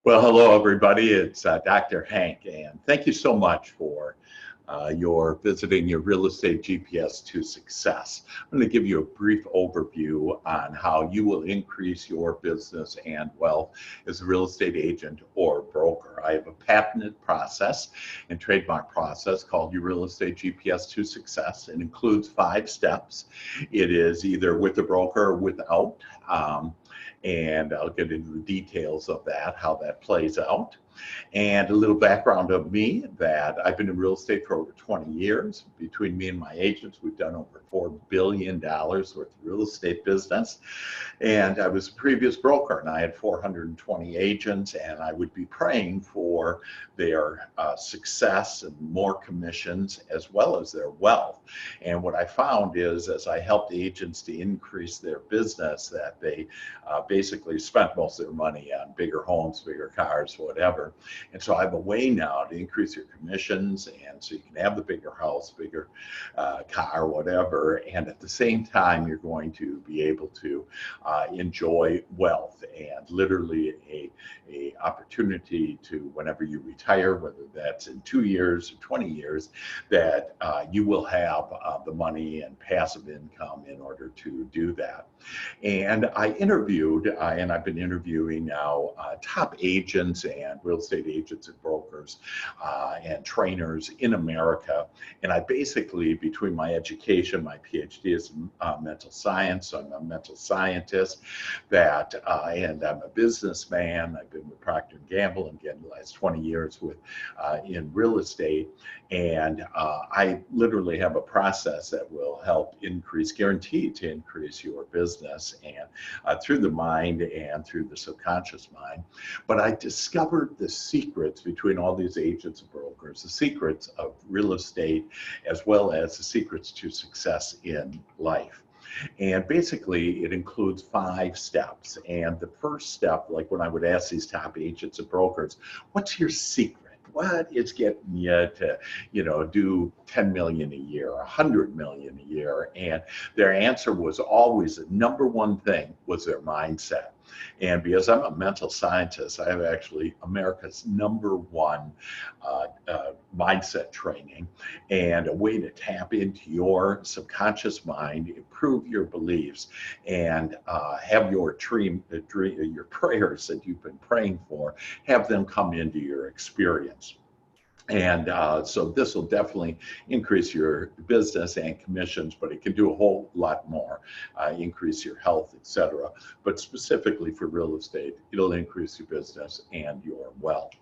Well, hello, everybody. It's Dr. Hank, and thank you so much for your visiting your Real Estate GPS to Success. I'm going to give you a brief overview on how you will increase your business and wealth as a real estate agent or broker. I have a patented process and trademark process called your Real Estate GPS to Success. It includes 5 steps. It is either with a broker or without. And I'll get into the details of that, how that plays out. And a little background of me, that I've been in real estate for over 20 years. Between me and my agents, we've done over $4 billion worth of real estate business. And I was a previous broker, and I had 420 agents, and I would be praying for their success and more commissions as well as their wealth. And what I found is, as I helped agents to increase their business, that they basically spent most of their money on bigger homes, bigger cars, whatever. And so I have a way now to increase your commissions, and so you can have the bigger house, bigger car, whatever, and at the same time you're going to be able to enjoy wealth and literally a opportunity to, whenever you retire, whether that's in 2 years or 20 years, that you will have the money and passive income in order to do that. And I interviewed, and I've been interviewing now top agents and real estate agents and brokers and trainers in America. And I basically, between my education, my PhD is in mental science, so I'm a mental scientist, and I'm a businessman. I've been with Procter & Gamble, and again, the last 20 years with in real estate. And I literally have a process that will help guaranteed to increase your business, and through the mind and through the subconscious mind. But I discovered the secrets between all these agents and brokers, the secrets of real estate, as well as the secrets to success in life. And basically, it includes 5 steps. And the first step, like when I would ask these top agents and brokers, what's your secret? What is getting you to, do 10 million a year, 100 million a year? And their answer was always the number one thing was their mindset. And because I'm a mental scientist, I have actually America's #1 mindset training, and a way to tap into your subconscious mind, improve your beliefs, and have your prayers that you've been praying for, have them come into your experience. And so this will definitely increase your business and commissions, but it can do a whole lot more, increase your health, etc. But specifically for real estate, it'll increase your business and your wealth.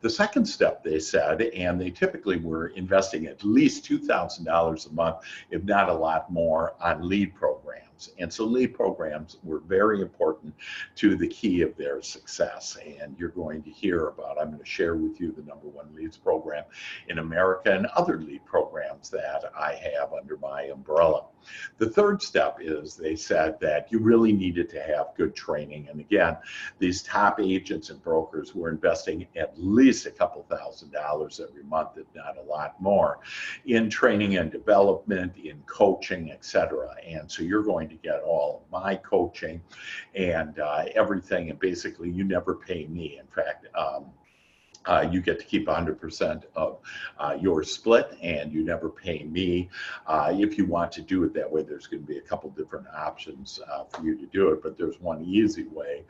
The second step, they said, and they typically were investing at least $2,000 a month, if not a lot more, on lead programs. And so lead programs were very important to the key of their success. And you're going to hear about, I'm going to share with you the #1 leads program in America and other lead programs that I have under my umbrella. The third step is, they said that you really needed to have good training. And again, these top agents and brokers were investing at least a couple $1,000s every month, if not a lot more, in training and development, in coaching, etc. And so you're going to get all of my coaching and everything. And basically, you never pay me. In fact, you get to keep 100% of your split, and you never pay me. If you want to do it that way, there's going to be a couple different options for you to do it, but there's one easy way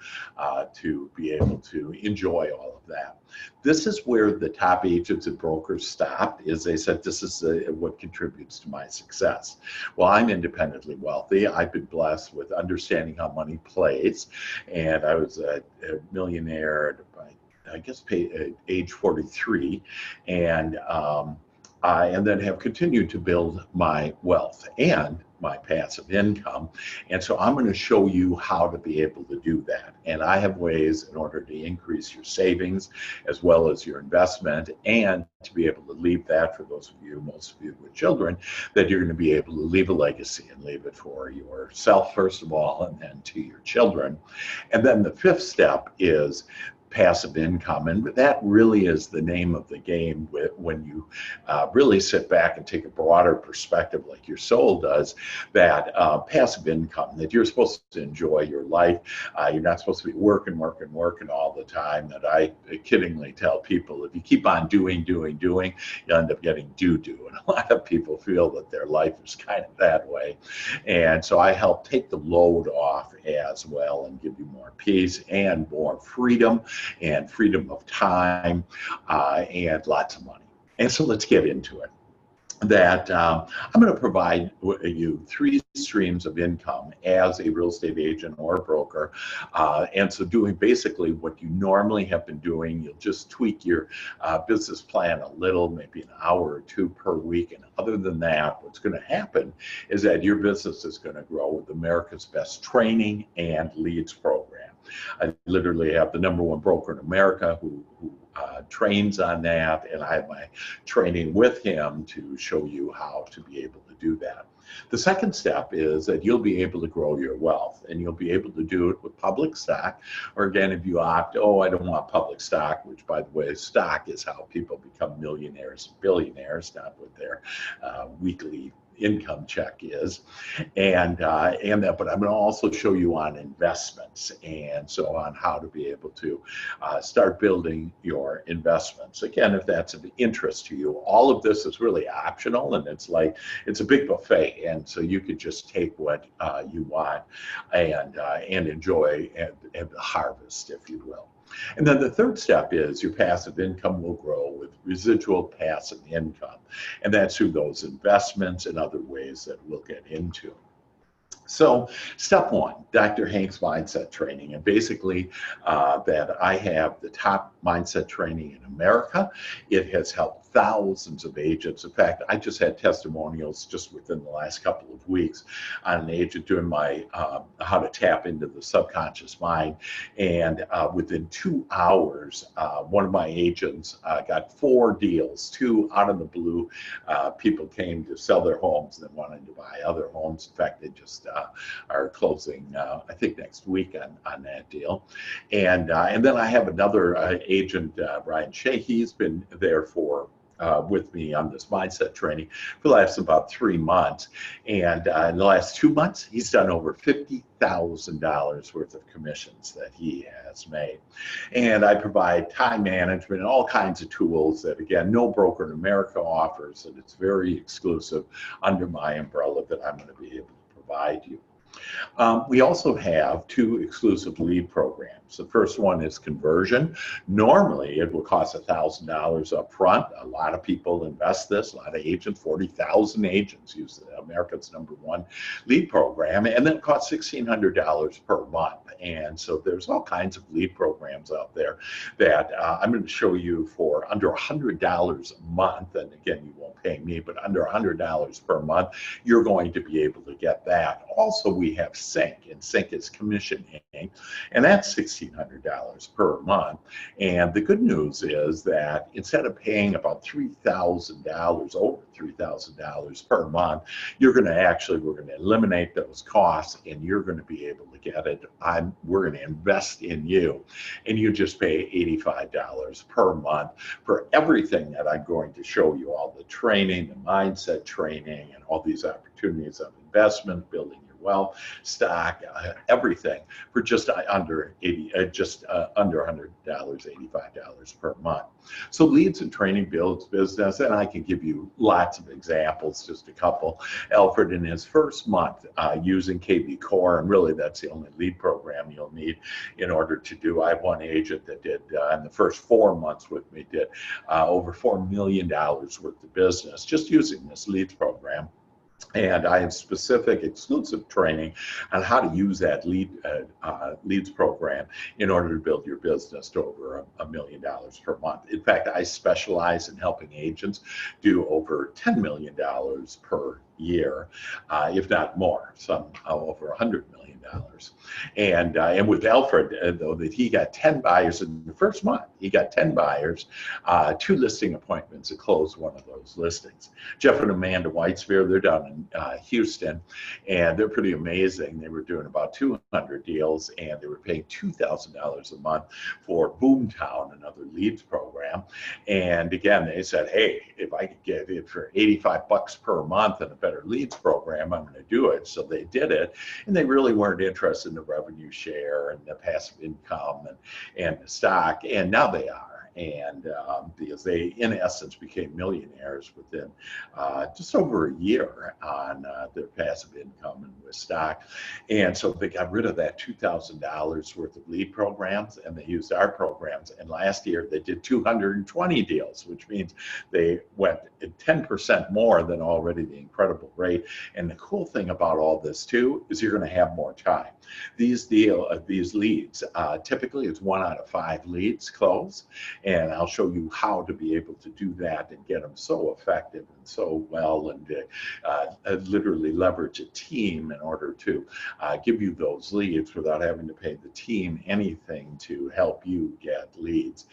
to be able to enjoy all of that. This is where the top agents and brokers stopped, is they said, this is what contributes to my success. Well, I'm independently wealthy. I've been blessed with understanding how money plays, and I was a millionaire by, I guess, age 43, and then have continued to build my wealth and my passive income. And so I'm going to show you how to be able to do that. And I have ways in order to increase your savings as well as your investment, and to be able to leave that, for those of you, most of you with children, that you're going to be able to leave a legacy and leave it for yourself, first of all, and then to your children. And then the 5th step is passive income. And that really is the name of the game when you really sit back and take a broader perspective like your soul does, that passive income, that you're supposed to enjoy your life. You're not supposed to be working all the time. That I kiddingly tell people, if you keep on doing, you end up getting do. And a lot of people feel that their life is kind of that way. And so I help take the load off as well and give you more peace and more freedom and freedom of time and lots of money. And so let's get into it. That I'm going to provide you 3 streams of income as a real estate agent or broker. And so doing basically what you normally have been doing, you'll just tweak your business plan a little, maybe an hour or 2 per week. And other than that, what's going to happen is that your business is going to grow with America's best training and leads program. I literally have the #1 broker in America who trains on that, and I have my training with him to show you how to be able to do that. The second step is that you'll be able to grow your wealth, and you'll be able to do it with public stock, or again, if you opt, I don't want public stock, which by the way, stock is how people become millionaires and billionaires, not what their weekly income check is, and that. But I'm going to also show you on investments, and so on how to be able to start building your investments. Again, if that's of interest to you, all of this is really optional, and it's a big buffet, and so you could just take what you want and enjoy and harvest, if you will. And then the third step is your passive income will grow with residual passive income. And that's through those investments and other ways that we'll get into. So step 1, Dr. Hank's mindset training. And basically that I have the top mindset training in America. It has helped thousands of agents. In fact, I just had testimonials just within the last couple of weeks on an agent doing my how to tap into the subconscious mind. And within 2 hours, one of my agents got 4 deals, 2 out of the blue. People came to sell their homes and wanted to buy other homes. In fact, they just are closing, I think, next week on that deal. And then I have another agent, Brian Shea. He's been there for with me on this mindset training for the last about 3 months. And in the last 2 months, he's done over $50,000 worth of commissions that he has made. And I provide time management and all kinds of tools that, again, no broker in America offers, and it's very exclusive under my umbrella that I'm going to be able to provide you. We also have 2 exclusive lead programs. The first one is conversion. Normally, it will cost $1,000 up front. A lot of people invest this. A lot of agents, 40,000 agents use America's #1 lead program, and then it costs $1,600 per month. And so there's all kinds of lead programs out there that I'm going to show you for under $100 a month. And again, you won't pay me, but under $100 per month, you're going to be able to get that. Also, we have Sync, and Sync is commission Inc., and that's $1,600 per month. And the good news is that instead of paying about $3,000, over $3,000 per month, we're going to eliminate those costs, and you're going to be able to get it. We're going to invest in you, and you just pay $85 per month for everything that I'm going to show you, all the training, the mindset training, and all these opportunities of investment, building your wealth, stock, everything for just under $100, $85 per month. So leads and training builds business, and I can give you lots of examples, just a couple. Alfred, in his first month using KV Core, and really that's the only lead program you'll need in order to do. I have one agent that did, in the first 4 months with me, did over $4 million worth of business just using this leads program. And I have specific exclusive training on how to use that leads program in order to build your business to over $1 million per month. In fact, I specialize in helping agents do over $10 million per year, if not more, some over $100 million. And with Alfred, though, that he got 10 buyers in the first month. He got 10 buyers, 2 listing appointments, and closed one of those listings. Jeff and Amanda Whitespear, they're down in Houston, and they're pretty amazing. They were doing about 200 deals, and they were paying $2,000 a month for Boomtown, another leads program. And again, they said, hey, if I could get it for $85 per month and a better leads program, I'm going to do it. So they did it, and they really weren't interested in the revenue share and the passive income and the stock, and now they are. And because they, in essence, became millionaires within just over a year on their passive income and with stock. And so they got rid of that $2,000 worth of lead programs, and they used our programs. And last year they did 220 deals, which means they went 10% more than already the incredible rate. And the cool thing about all this too is you're going to have more time. These leads, typically it's 1 out of 5 leads close. And I'll show you how to be able to do that and get them so effective and so well, and literally leverage a team in order to give you those leads without having to pay the team anything to help you get leads.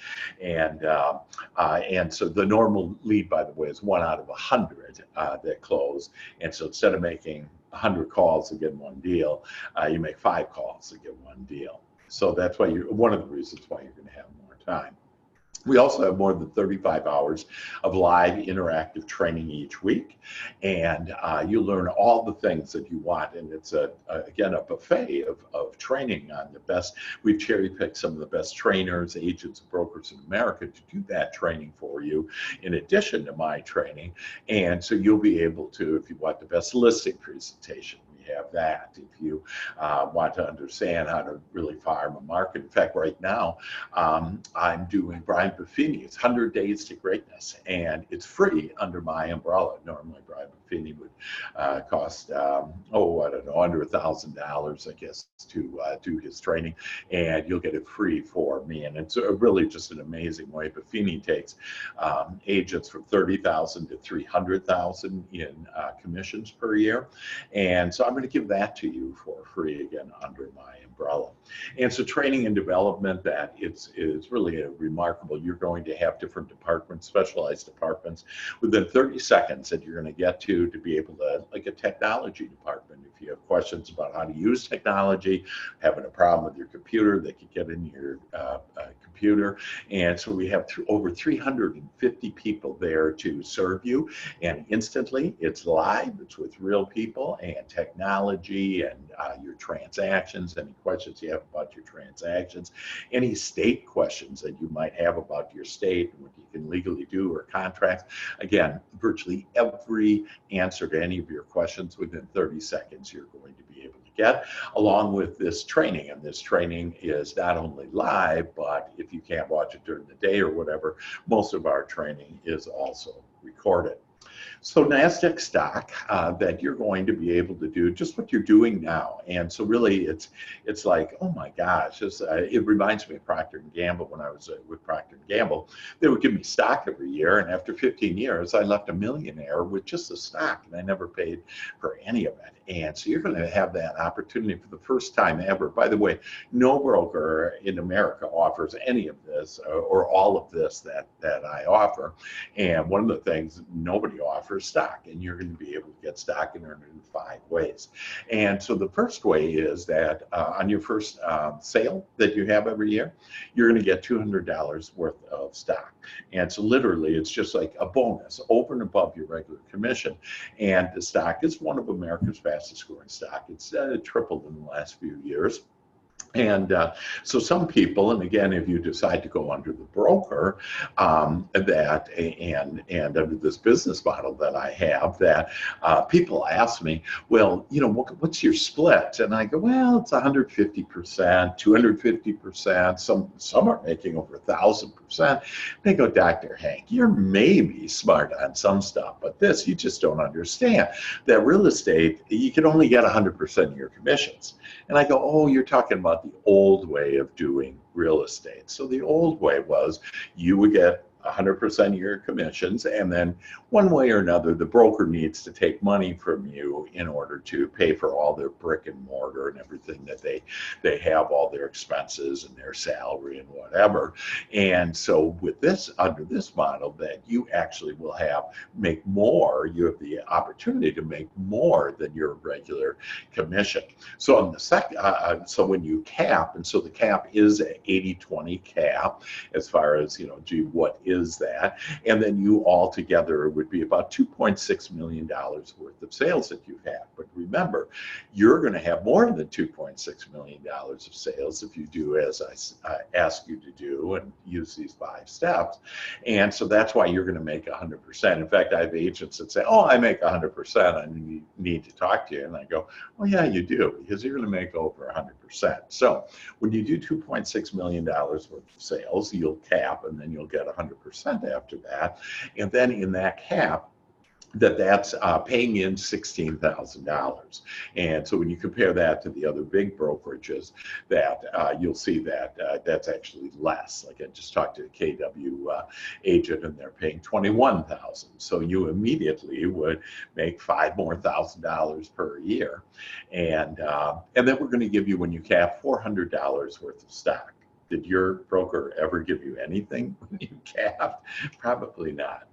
And so the normal lead, by the way, is 1 out of 100 that close. And so instead of making 100 calls to get 1 deal, you make 5 calls to get 1 deal. So that's why one of the reasons why you're going to have more time. We also have more than 35 hours of live interactive training each week, and you learn all the things that you want. And it's again a buffet of training on the best. We've cherry-picked some of the best trainers, agents, and brokers in America to do that training for you, in addition to my training. And so you'll be able to, if you want the best listing presentation, have that. If you want to understand how to really farm a market. In fact, right now, I'm doing Brian Buffini. It's 100 Days to Greatness, and it's free under my umbrella. Normally, Brian Buffini would cost, I don't know, under $1,000, I guess, to do his training, and you'll get it free for me. And it's really just an amazing way. Buffini takes agents from $30,000 to $300,000 in commissions per year, and so I'm going to give that to you for free, again, under my umbrella. And so training and development, that is really remarkable. You're going to have different departments, specialized departments, within 30 seconds that you're going to get to be able to, like a technology department. If you have questions about how to use technology, having a problem with your computer, they could get in your computer. And so we have over 350 people there to serve you, and instantly it's live, it's with real people, and technology, and your transactions, any questions you have about your transactions, any state questions that you might have about your state and what you can legally do, or contracts. Again, virtually every answer to any of your questions within 30 seconds you're going to be able to get, along with this training. And this training is not only live, but if you can't watch it during the day or whatever, most of our training is also recorded. So NASDAQ stock, that you're going to be able to do just what you're doing now. And so really it's like, oh my gosh, it reminds me of Procter & Gamble. When I was with Procter & Gamble, they would give me stock every year. And after 15 years, I left a millionaire with just the stock, and I never paid for any of it. And so you're going to have that opportunity for the first time ever. By the way, no broker in America offers any of this or all of this that I offer. And one of the things nobody offers stock, and you're going to be able to get stock and earn it in 5 ways. And so the first way is that on your first sale that you have every year, you're going to get $200 worth of stock. And so literally it's just like a bonus over and above your regular commission. And the stock is one of America's fastest growing stock. It's tripled in the last few years. And so some people, and again, if you decide to go under the broker, and under this business model that I have, that people ask me, well, what's your split? And I go, well, it's 150%, 250%. Some are making over 1,000%. They go, Dr. Hank, you're maybe smart on some stuff, but this, you just don't understand. That real estate, you can only get 100% of your commissions. And I go, oh, you're talking about the old way of doing real estate. So the old way was you would get 100% of your commissions, and then one way or another, the broker needs to take money from you in order to pay for all their brick and mortar and everything that they have, all their expenses and their salary and whatever. And so with this, under this model, that you actually will make more, you have the opportunity to make more than your regular commission. So on the second, so when you cap, and so the cap is an 80-20 cap as far as, gee, what is that? And then you altogether would be about $2.6 million worth of sales that you have. But remember, you're going to have more than $2.6 million of sales if you do as I ask you to do and use these 5 steps. And so that's why you're going to make 100%. In fact, I have agents that say, oh, I make 100%. I need to talk to you. And I go, well, yeah, you do, because you're going to make over 100%. So when you do $2.6 million worth of sales, you'll cap, and then you'll get 100% after that. And then in that cap, that's paying in $16,000. And so when you compare that to the other big brokerages, that you'll see that that's actually less. Like I just talked to a KW agent, and they're paying $21,000. So you immediately would make $5,000 more per year. And then we're going to give you, when you cap, $400 worth of stock. Did your broker ever give you anything when you capped? Probably not.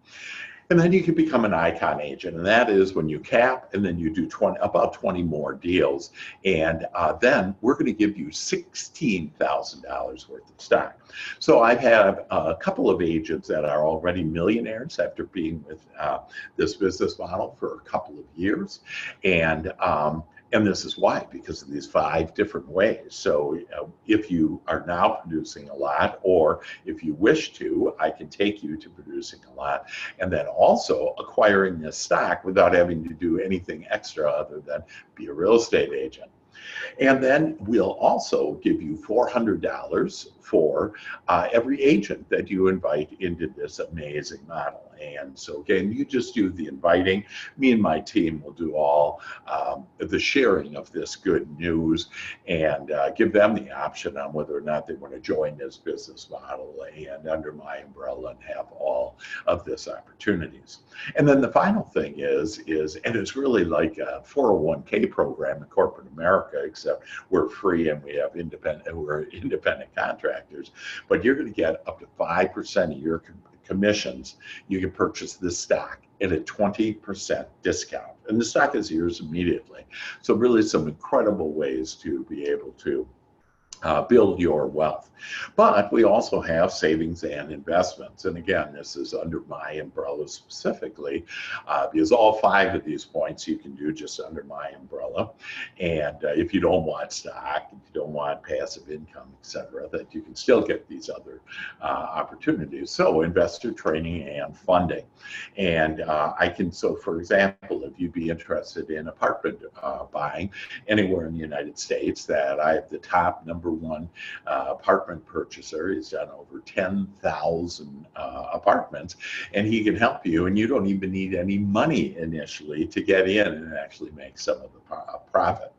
And then you can become an icon agent, and that is when you cap, and then you do about 20 more deals, and then we're going to give you $16,000 worth of stock. So I've had a couple of agents that are already millionaires after being with this business model for a couple of years, and this is why, because of these 5 different ways. So if you are now producing a lot, or if you wish to, I can take you to producing a lot, and then also acquiring this stock without having to do anything extra other than be a real estate agent. And then we'll also give you $400 for every agent that you invite into this amazing model. And so again, you just do the inviting. Me and my team will do all the sharing of this good news, and give them the option on whether or not they want to join this business model and under my umbrella and have all of this opportunities. And then the final thing is, and it's really like a 401k program in corporate America, except we're free and we're independent contractors, but you're going to get up to 5% of your commissions. You can purchase this stock at a 20% discount, and the stock is yours immediately. So really some incredible ways to be able to build your wealth. But we also have savings and investments. And again, this is under my umbrella specifically, because all 5 of these points you can do just under my umbrella. And if you don't want stock, if you don't want passive income, etc., that you can still get these other opportunities. So investor training and funding. And so for example, if you'd be interested in apartment buying anywhere in the United States, that I have the top #1 apartment purchaser. He's done over 10,000 apartments, and he can help you, and you don't even need any money initially to get in and actually make some of the profit.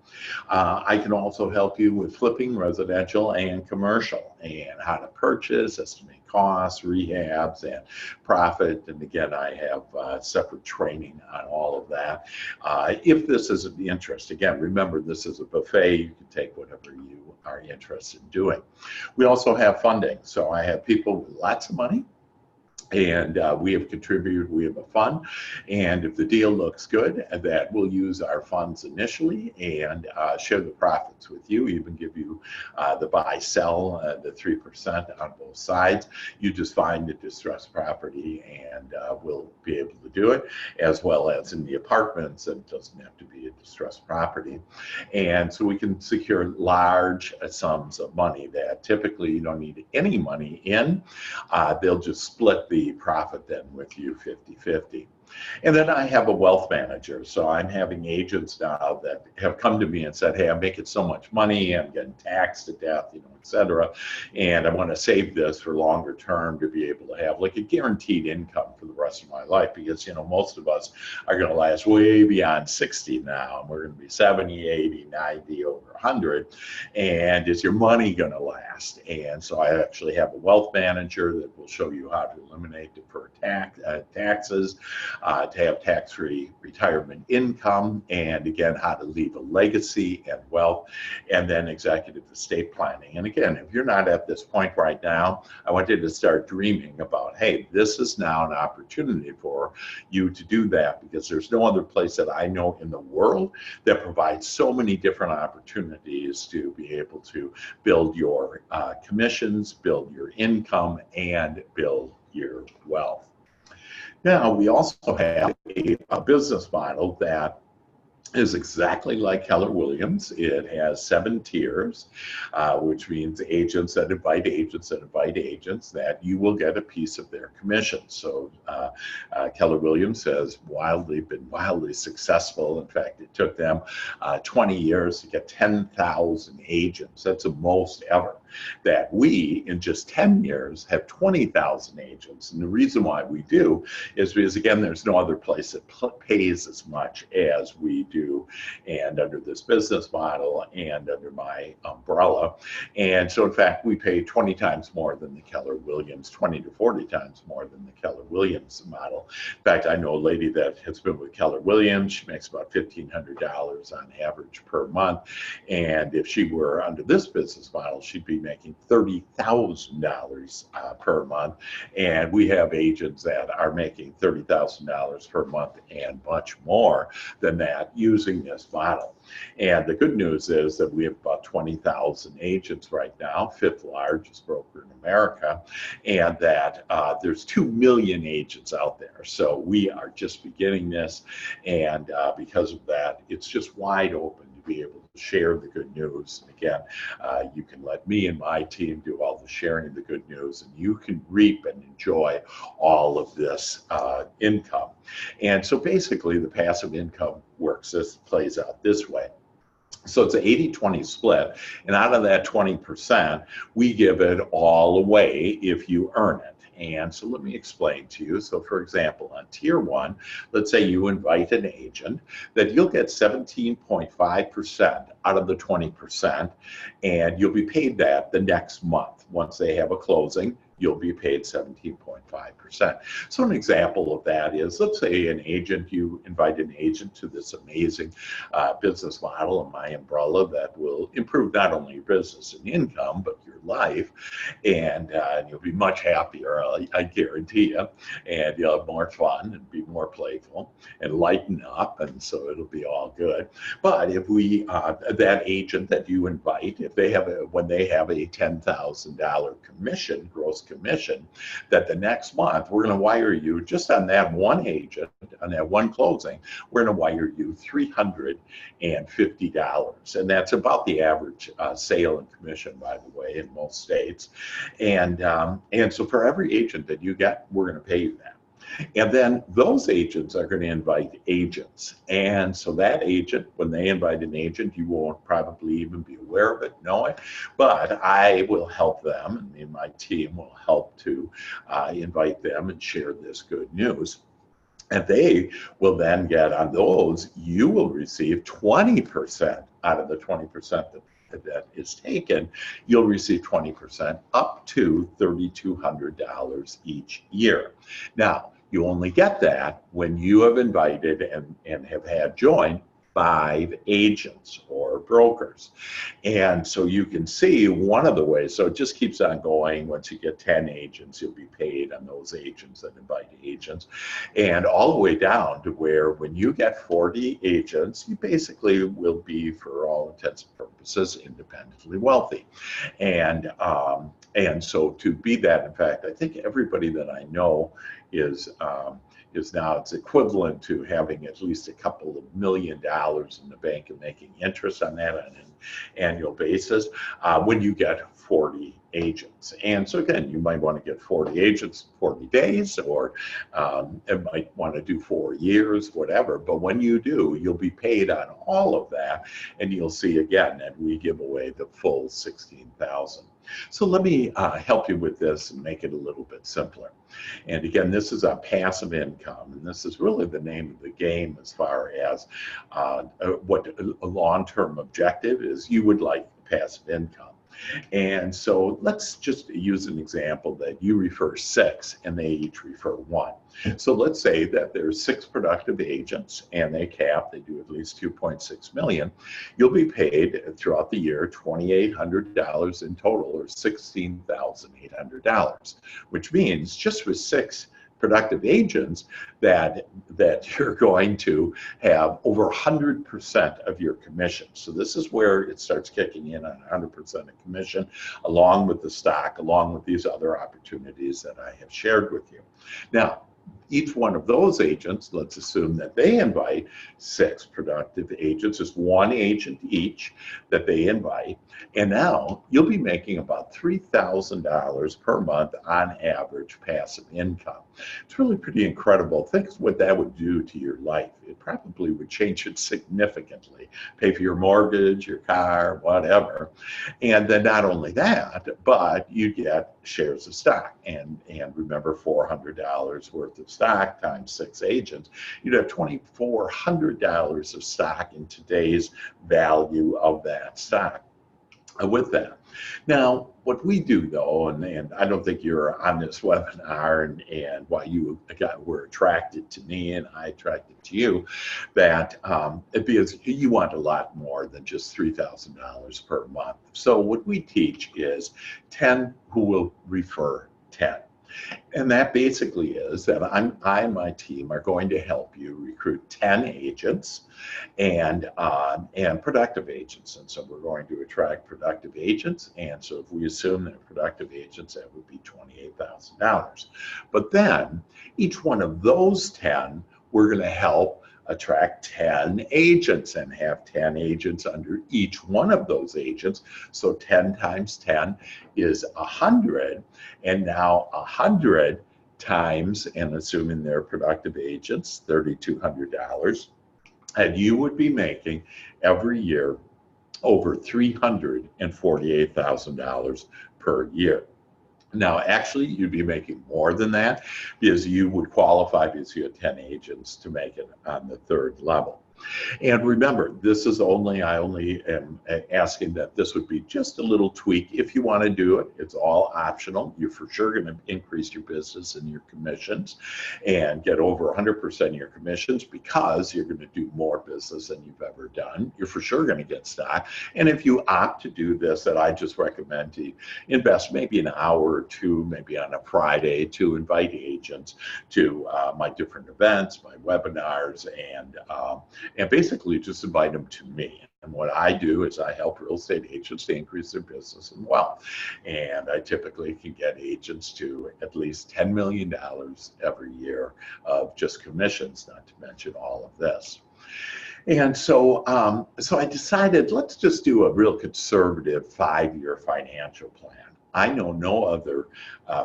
I can also help you with flipping residential and commercial, and how to purchase, estimate costs, rehabs, and profit. And again, I have separate training on all of that. If this is of the interest, again, remember, this is a buffet. You can take whatever you are interested in doing. We also have funding. So I have people with lots of money, and we have contributed, we have a fund, and if the deal looks good, that we'll use our funds initially and share the profits with you, even give you the buy-sell, the 3% on both sides. You just find a distressed property, and we'll be able to do it, as well as in the apartments, and it doesn't have to be a distressed property. And so we can secure large sums of money that typically you don't need any money in. They'll just split the profit then with you 50-50. And then I have a wealth manager. So I'm having agents now that have come to me and said, hey, I'm making so much money, I'm getting taxed to death, et cetera. And I want to save this for longer term to be able to have like a guaranteed income for the rest of my life, because, most of us are going to last way beyond 60 now. And we're going to be 70, 80, 90, over 100. And is your money going to last? And so I actually have a wealth manager that will show you how to eliminate deferred taxes, to have tax-free retirement income, and again, how to leave a legacy and wealth, and then executive estate planning. And again, if you're not at this point right now, I want you to start dreaming about, hey, this is now an opportunity for you to do that, because there's no other place that I know in the world that provides so many different opportunities to be able to build your commissions, build your income, and build your wealth. Now, we also have a business model that is exactly like Keller Williams. It has 7 tiers, which means agents that invite agents that invite agents, that you will get a piece of their commission. So Keller Williams has been wildly successful. In fact, it took them 20 years to get 10,000 agents. That's the most ever. That we, in just 10 years, have 20,000 agents. And the reason why we do is because, again, there's no other place that pays as much as we do, and under this business model and under my umbrella. And so, in fact, we pay 20 times more than the Keller Williams, 20 to 40 times more than the Keller Williams model. In fact, I know a lady that has been with Keller Williams. She makes about $1,500 on average per month. And if she were under this business model, she'd be making $30,000 per month. And we have agents that are making $30,000 per month and much more than that using this model. And the good news is that we have about 20,000 agents right now, 5th largest broker in America, and that there's 2 million agents out there. So we are just beginning this, and because of that, it's just wide open to be able to share the good news. And again, you can let me and my team do all the sharing of the good news, and you can reap and enjoy all of this income. And so basically the passive income plays out this way. So it's an 80-20 split, and out of that 20%, we give it all away if you earn it. And so let me explain to you. So for example, on tier 1, let's say you invite an agent, that you'll get 17.5% out of the 20%, and you'll be paid that the next month. Once they have a closing, you'll be paid 17.5%. So an example of that is, let's say you invite an agent to this amazing business model in my umbrella that will improve not only your business and income, but your life, and you'll be much happier, I guarantee you, and you'll have more fun and be more playful and lighten up, and so it'll be all good. But if that agent that you invite, when they have a $10,000 commission, gross commission, that the next month we're going to wire you, just on that one agent, on that one closing, we're going to wire you $350. And that's about the average sale and commission, by the way, in most states. And so for every agent that you get, we're going to pay you that. And then those agents are going to invite agents. And so that agent, when they invite an agent, you won't probably even be aware of it, know it, but I will help them, and my team will help to invite them and share this good news. And they will then get on those, you will receive 20% out of the 20% that is taken. You'll receive 20% up to $3,200 each year. Now, you only get that when you have invited and have had joined 5 agents or brokers. And so you can see one of the ways, so it just keeps on going. Once you get 10 agents, you'll be paid on those agents that invite agents, and all the way down to where when you get 40 agents, you basically will be, for all intents and purposes, independently wealthy. And so to be that, in fact, I think everybody that I know is now, it's equivalent to having at least a couple of $1 million in the bank and making interest on that on an annual basis when you get 40 agents. And so again, you might want to get 40 agents, 40 days, or it might want to do 4 years, whatever. But when you do, you'll be paid on all of that. And you'll see again that we give away the full 16,000. So let me help you with this and make it a little bit simpler. And again, this is on passive income, and this is really the name of the game as far as what a long-term objective is. You would like passive income. And so let's just use an example that you refer 6 and they each refer 1. So let's say that there's 6 productive agents and they do at least 2.6 million. You'll be paid throughout the year $2,800 in total, or $16,800, which means just with 6 productive agents that you're going to have over 100% of your commission. So this is where it starts kicking in on 100% of commission, along with the stock, along with these other opportunities that I have shared with you. Now, each one of those agents, let's assume that they invite 6 productive agents, just 1 agent each that they invite. And now you'll be making about $3,000 per month on average passive income. It's really pretty incredible. Think what that would do to your life. It probably would change it significantly. Pay for your mortgage, your car, whatever. And then not only that, but you get shares of stock. And remember, $400 worth of stock times 6 agents, you'd have $2,400 of stock in today's value of that stock with that. Now, what we do though, and I don't think you're on this webinar and why you were attracted to me and I attracted to you, that because you want a lot more than just $3,000 per month. So what we teach is 10 who will refer 10. And that basically is that I and my team are going to help you recruit 10 agents and productive agents. And so we're going to attract productive agents. And so if we assume that productive agents, that would be $28,000. But then each one of those 10, we're going to help attract 10 agents and have 10 agents under each one of those agents. So 10 times 10 is 100. And now 100 times, and assuming they're productive agents, $3,200. And you would be making every year over $348,000 per year. Now, actually, you'd be making more than that because you would qualify because you had 10 agents to make it on the 3rd level. And remember, this is I only am asking that this would be just a little tweak. If you want to do it, it's all optional. You're for sure going to increase your business and your commissions and get over 100% of your commissions because you're going to do more business than you've ever done. You're for sure going to get stock. And if you opt to do this, that I just recommend to invest maybe an hour or 2, maybe on a Friday, to invite agents to my different events, my webinars, and basically just invite them to me. And what I do is I help real estate agents to increase their business and wealth. And I typically can get agents to at least $10 million every year of just commissions, not to mention all of this. And so, I decided, let's just do a real conservative 5-year financial plan. I know no other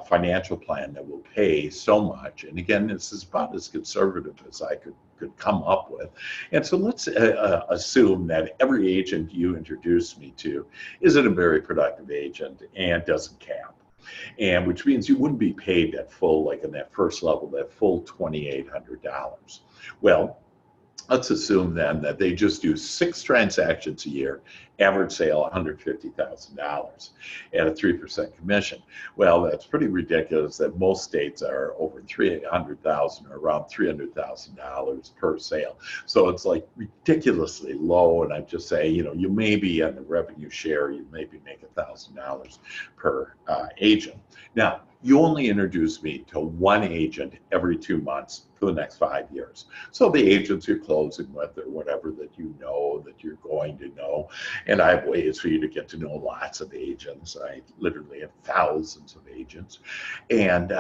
financial plan that will pay so much. And again, this is about as conservative as I could come up with. And so let's assume that every agent you introduce me to isn't a very productive agent and doesn't cap. And which means you wouldn't be paid that full, like in that first level, that full $2,800. Well, let's assume then that they just do 6 transactions a year, average sale $150,000 at a 3% commission. Well, that's pretty ridiculous that most states are over $300,000 or around $300,000 per sale. So it's like ridiculously low. And I just say, you may be on the revenue share, you maybe make $1,000 per agent. Now, you only introduce me to 1 agent every 2 months for the next 5 years. So the agents you're closing with or whatever that you know that you're going to know. And I have ways for you to get to know lots of agents. I literally have thousands of agents. And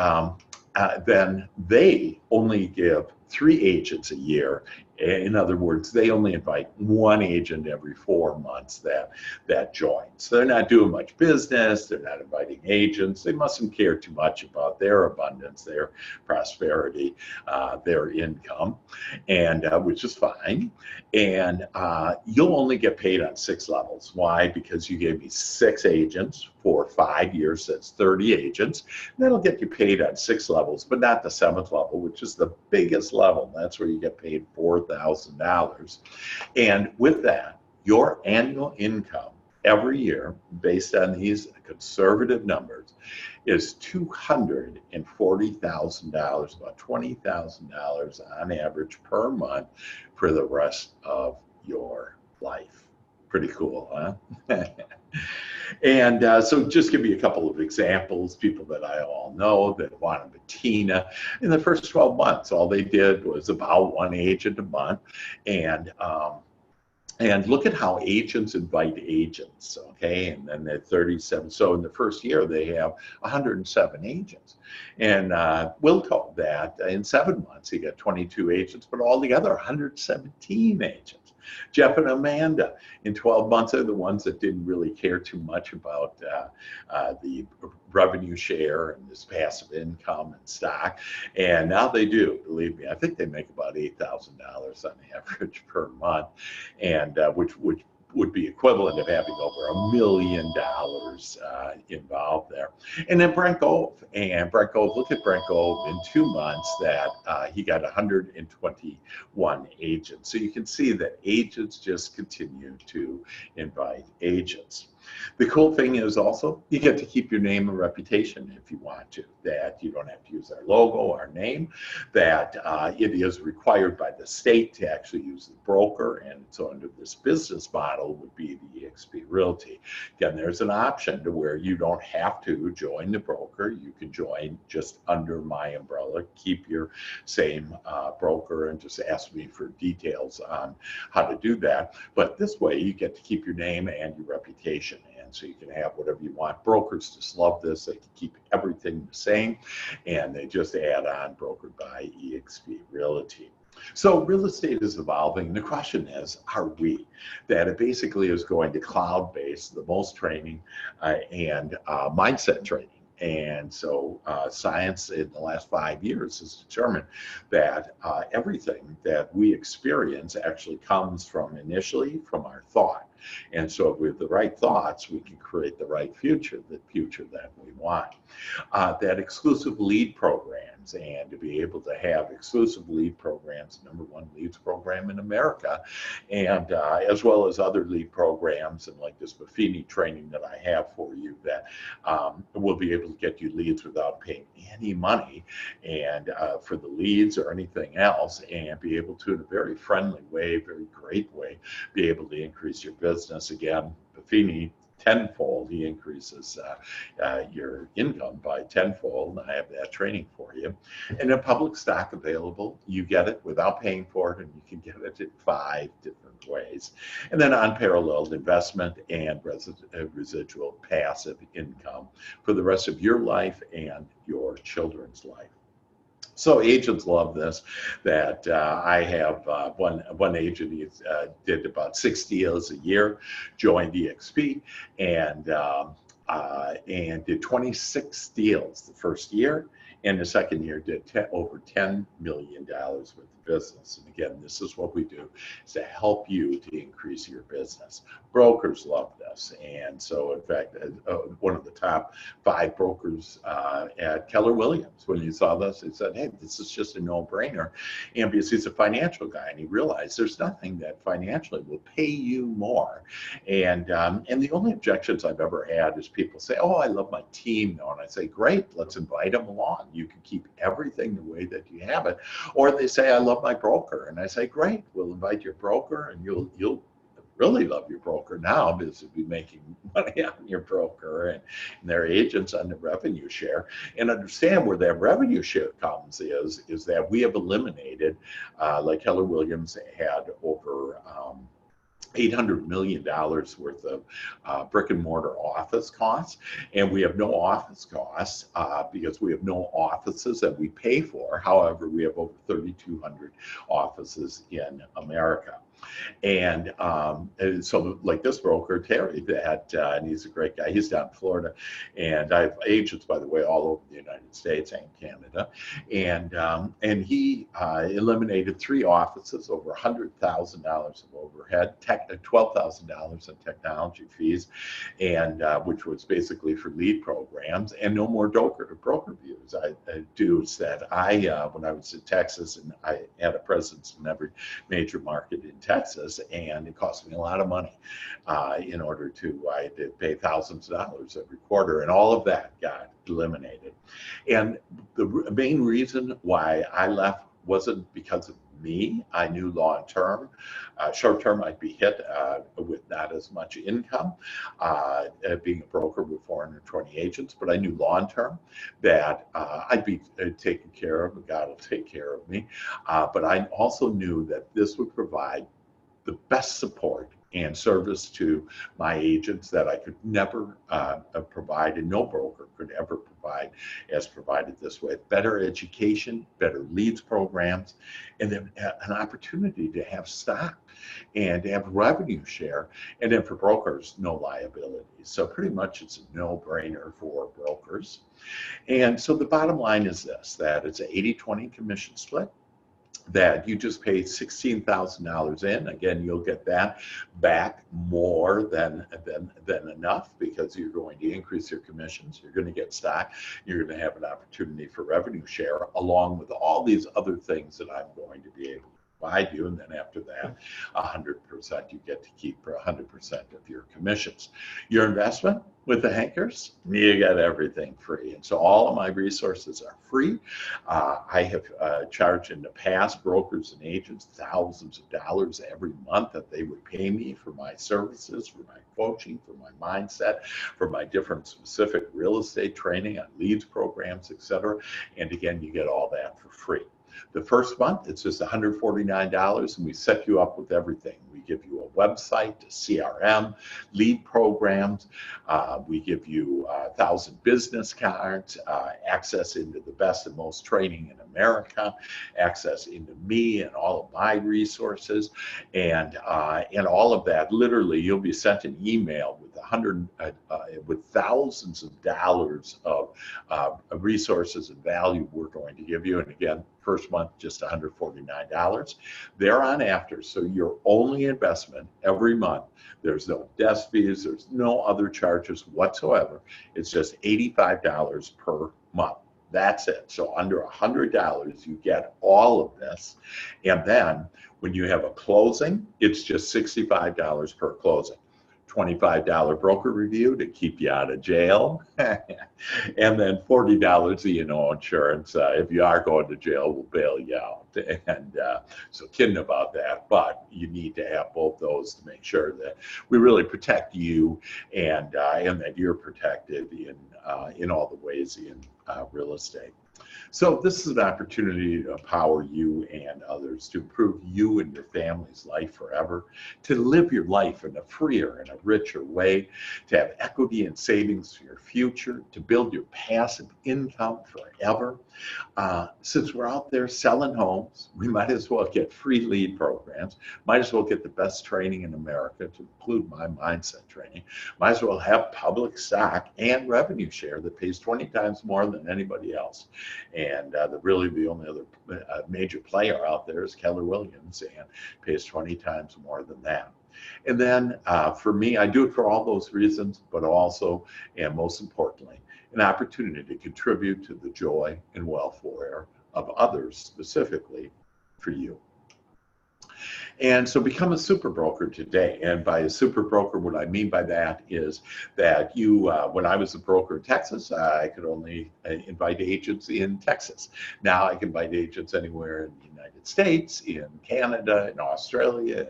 then they only give 3 agents a year In other words, they only invite one agent every 4 months that joins. They're not doing much business. They're not inviting agents. They mustn't care too much about their abundance, their prosperity, their income, and which is fine. And you'll only get paid on 6 levels. Why? Because you gave me 6 agents for 5 years. That's 30 agents. That'll get you paid on 6 levels, but not the 7th level, which is the biggest level. That's where you get paid $4,000. And with that, your annual income every year, based on these conservative numbers, is $240,000, about $20,000 on average per month for the rest of your life. Pretty cool, huh? And so just give you a couple of examples, people that I all know that wanted Bettina. In the first 12 months, all they did was about 1 agent a month. And look at how agents invite agents, okay? And then they're 37. So in the first year, they have 107 agents. And Wilco, that in 7 months, he got 22 agents, but altogether 117 agents. Jeff and Amanda, in 12 months, are the ones that didn't really care too much about the revenue share and this passive income and stock. And now they do, believe me. I think they make about $8,000 on average per month, and which would be equivalent of having over $1 million involved there. And then Brent Gove. And Brent Gove, look at Brent Gove in 2 months that he got 121 agents. So you can see that agents just continue to invite agents. The cool thing is also you get to keep your name and reputation if you want to, that you don't have to use our logo, our name, that it is required by the state to actually use the broker, and so under this business model would be the eXp Realty. Again, there's an option to where you don't have to join the broker. You can join just under my umbrella, keep your same broker, and just ask me for details on how to do that. But this way you get to keep your name and your reputation. And so you can have whatever you want. Brokers just love this. They can keep everything the same, and they just add on brokered by eXp Realty. So real estate is evolving. The question is, are we? That it basically is going to cloud-based, the most training and mindset training. And so science in the last 5 years has determined that everything that we experience actually comes from initially from our thought. And so with the right thoughts, we can create the right future, the future that we want. That exclusive lead programs, and to be able to have exclusive lead programs, #1 leads program in America, and as well as other lead programs, and like this Buffini training that I have for you that will be able to get you leads without paying any money, and for the leads or anything else, and be able to, in a very friendly way, very great way, be able to increase your business. Again, Buffini, tenfold, he increases your income by tenfold. I have that training for you. And a public stock available, you get it without paying for it, and you can get it in 5 different ways. And then unparalleled investment and residual passive income for the rest of your life and your children's life. So agents love this, that I have one agent, he did about 6 deals a year, joined eXp, and did 26 deals the first year, and the second year did over $10 million worth of business. And again, this is what we do, is to help you to increase your business. Brokers love this. And so in fact, one of the top 5 brokers at Keller Williams, when he saw this, he said, hey, this is just a no-brainer. And because he's a financial guy, and he realized there's nothing that financially will pay you more. And the only objections I've ever had is people say, oh, I love my team now. And I say, great, let's invite them along. You can keep everything the way that you have it. Or they say, I love my broker. And I say, great, we'll invite your broker, and you'll really love your broker now, because you'll be making money on your broker and their agents on the revenue share. And understand where that revenue share comes is that we have eliminated, like Keller Williams had over $800 million worth of brick and mortar office costs. And we have no office costs because we have no offices that we pay for. However, we have over 3,200 offices in America. And so like this broker, Terry, and he's a great guy. He's down in Florida. And I have agents, by the way, all over the United States and Canada. And he eliminated 3 offices, over $100,000 of overhead, $12,000 in technology fees, and which was basically for lead programs, and no more broker views. I do said when I was in Texas, and I had a presence in every major market in Texas, and it cost me a lot of money in order to, I had to pay thousands of dollars every quarter, and all of that got eliminated. And the main reason why I left wasn't because of me. I knew long term, short term, I'd be hit with not as much income, being a broker with 420 agents, but I knew long term that I'd be taken care of, God will take care of me. But I also knew that this would provide the best support and service to my agents that I could never provide, and no broker could ever provide as provided this way. Better education, better leads programs, and then an opportunity to have stock and to have revenue share, and then for brokers, no liabilities. So pretty much it's a no-brainer for brokers. And so the bottom line is this, that it's an 80-20 commission split, that you just pay $16,000 in. Again, you'll get that back more than enough, because you're going to increase your commissions, you're going to get stock, you're going to have an opportunity for revenue share, along with all these other things that I'm going to be able to provide you. And then after that, 100%, you get to keep 100% of your commissions. Your investment with the Hankers, you get everything free. And so all of my resources are free. I have charged in the past brokers and agents thousands of dollars every month that they would pay me for my services, for my coaching, for my mindset, for my different specific real estate training on leads programs, etc. And again, you get all that for free. The first month, it's just $149, and we set you up with everything. We give you a website, a CRM, lead programs. We give you 1,000 business cards, access into the best and most training in America, access into me and all of my resources, and all of that. Literally, you'll be sent an email with with thousands of dollars of resources and value we're going to give you. And again, first month, just $149. Thereafter, so your only investment every month, there's no desk fees, there's no other charges whatsoever. It's just $85 per month. That's it. So under $100, you get all of this. And then when you have a closing, it's just $65 per closing. $25 broker review to keep you out of jail, and then $40 E&O insurance. If you are going to jail, we'll bail you out. And so kidding about that, but you need to have both those to make sure that we really protect you, and that you're protected in all the ways in real estate. So this is an opportunity to empower you and others, to improve you and your family's life forever, to live your life in a freer and a richer way, to have equity and savings for your future, to build your passive income forever. Since we're out there selling homes, we might as well get free lead programs, might as well get the best training in America, to include my mindset training, might as well have public stock and revenue share that pays 20 times more than anybody else. And the only other major player out there is Keller Williams, and pays 20 times more than that. And then for me, I do it for all those reasons, but also, and most importantly, an opportunity to contribute to the joy and welfare of others, specifically for you. And so become a super broker today. And by a super broker, what I mean by that is that you, when I was a broker in Texas, I could only invite agents in Texas. Now I can invite agents anywhere in the United States, in Canada, in Australia,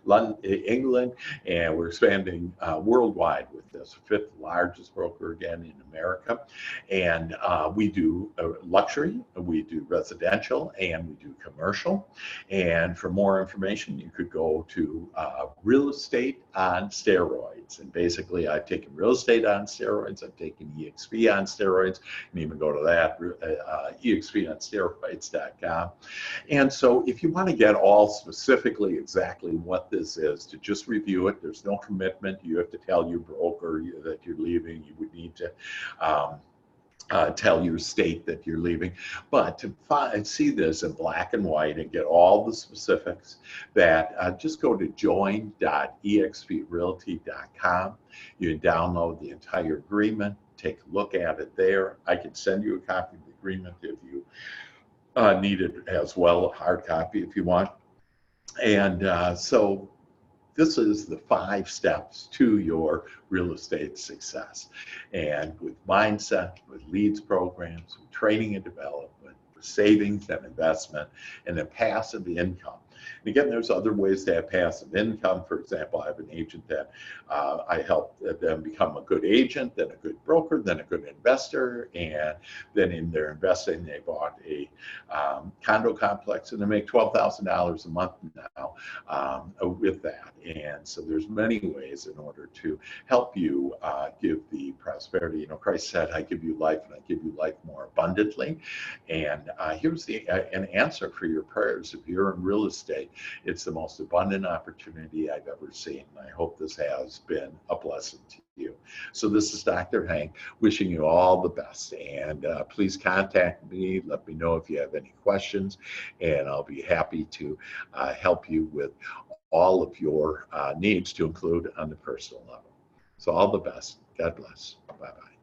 London, England, and we're expanding worldwide with this. Fifth largest broker again in America, and we do luxury, we do residential, and we do commercial. And for more information, you could go to Real Estate on Steroids. And basically, I've taken real estate on steroids, I've taken EXP on steroids, and even go to that, exponsteroids.com. And so if you want to get all specifically exactly what this is, to just review it, there's no commitment. You have to tell your broker that you're leaving. You would need to tell your state that you're leaving. But to see this in black and white and get all the specifics, that just go to join.exprealty.com. You can download the entire agreement, take a look at it there. I can send you a copy of the agreement if you need it as well, a hard copy if you want. And so this is the 5 steps to your real estate success. And with mindset, with leads programs, with training and development, with savings and investment, and then passive income. And again, there's other ways to have passive income. For example, I have an agent that I help them become a good agent, then a good broker, then a good investor. And then in their investing, they bought a condo complex and they make $12,000 a month now with that. And so there's many ways in order to help you give the prosperity. You know, Christ said, I give you life and I give you life more abundantly. And here's an answer for your prayers. If you're in real estate, it's the most abundant opportunity I've ever seen. And I hope this has been a blessing to you. So this is Dr. Hank wishing you all the best. And please contact me. Let me know if you have any questions. And I'll be happy to help you with all of your needs, to include on the personal level. So all the best. God bless. Bye-bye.